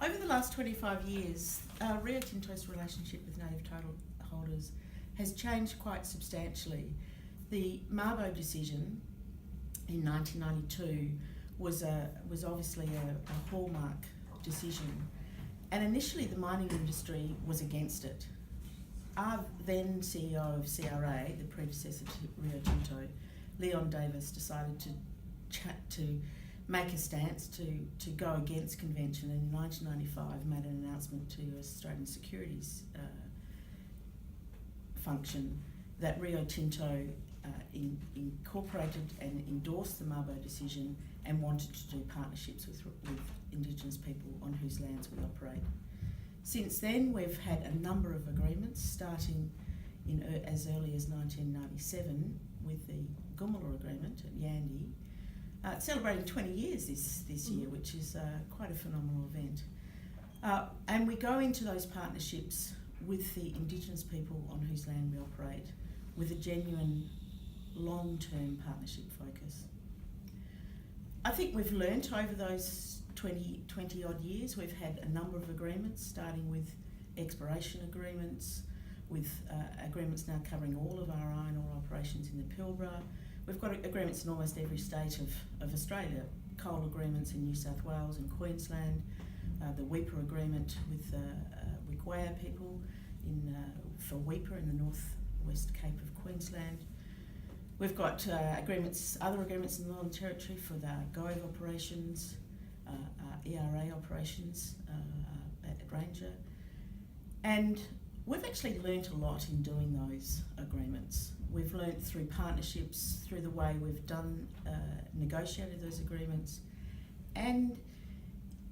Over the last 25 years, Rio Tinto's relationship with native title holders has changed quite substantially. The Mabo decision in 1992 was obviously a hallmark decision, and initially the mining industry was against it. Our then CEO of CRA, the predecessor to Rio Tinto, Leon Davis, decided to make a stance to go against convention, and in 1995 made an announcement to Australian Securities function that Rio Tinto incorporated and endorsed the Mabo decision and wanted to do partnerships with Indigenous people on whose lands we operate. Since then, we've had a number of agreements, starting in as early as 1997 with the Gumula Agreement at Yandi, celebrating 20 years this year, which is quite a phenomenal event. And we go into those partnerships with the Indigenous people on whose land we operate with a genuine long-term partnership focus. I think we've learnt over those 20 odd years. We've had a number of agreements, starting with exploration agreements, with agreements now covering all of our iron ore operations in the Pilbara. We've got agreements in almost every state of Australia, coal agreements in New South Wales and Queensland, the Weipa agreement with Wickwaya people for Weipa in the northwest Cape of Queensland. We've got other agreements in the Northern Territory for the Gove operations, ERA operations at Ranger. And we've actually learnt a lot in doing those agreements. We've learnt through partnerships, through the way we've negotiated those agreements, and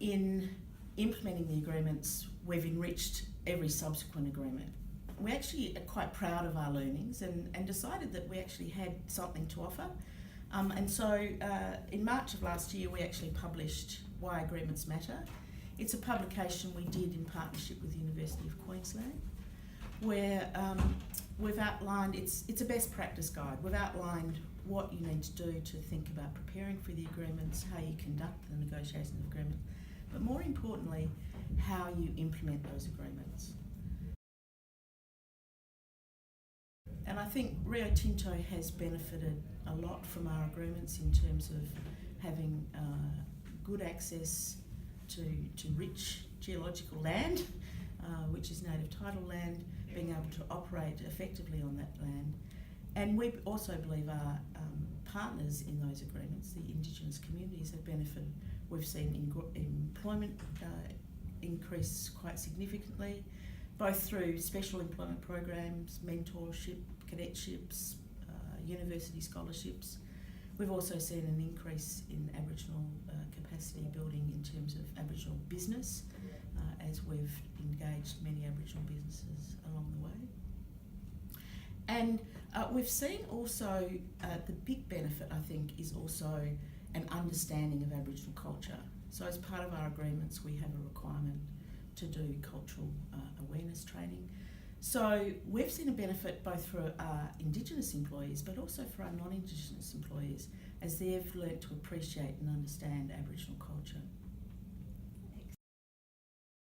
in implementing the agreements, we've enriched every subsequent agreement. We actually are quite proud of our learnings and decided that we actually had something to offer. And so in March of last year, we actually published Why Agreements Matter. It's a publication we did in partnership with the University of Queensland, where we've outlined, it's a best practice guide. We've outlined what you need to do to think about preparing for the agreements, how you conduct the negotiation of agreements, but more importantly, how you implement those agreements. And I think Rio Tinto has benefited a lot from our agreements in terms of having good access to rich geological land, which is native title land, being able to operate effectively on that land. And we also believe our partners in those agreements, the Indigenous communities, have benefited. We've seen employment increase quite significantly, both through special employment programs, mentorship, cadetships, university scholarships. We've also seen an increase in Aboriginal capacity building in terms of Aboriginal business, as we've engaged many Aboriginal businesses along the way. And we've seen also the big benefit, I think, is also an understanding of Aboriginal culture. So as part of our agreements, we have a requirement to do cultural awareness training. So we've seen a benefit both for our Indigenous employees, but also for our non-Indigenous employees, as they've learnt to appreciate and understand Aboriginal culture.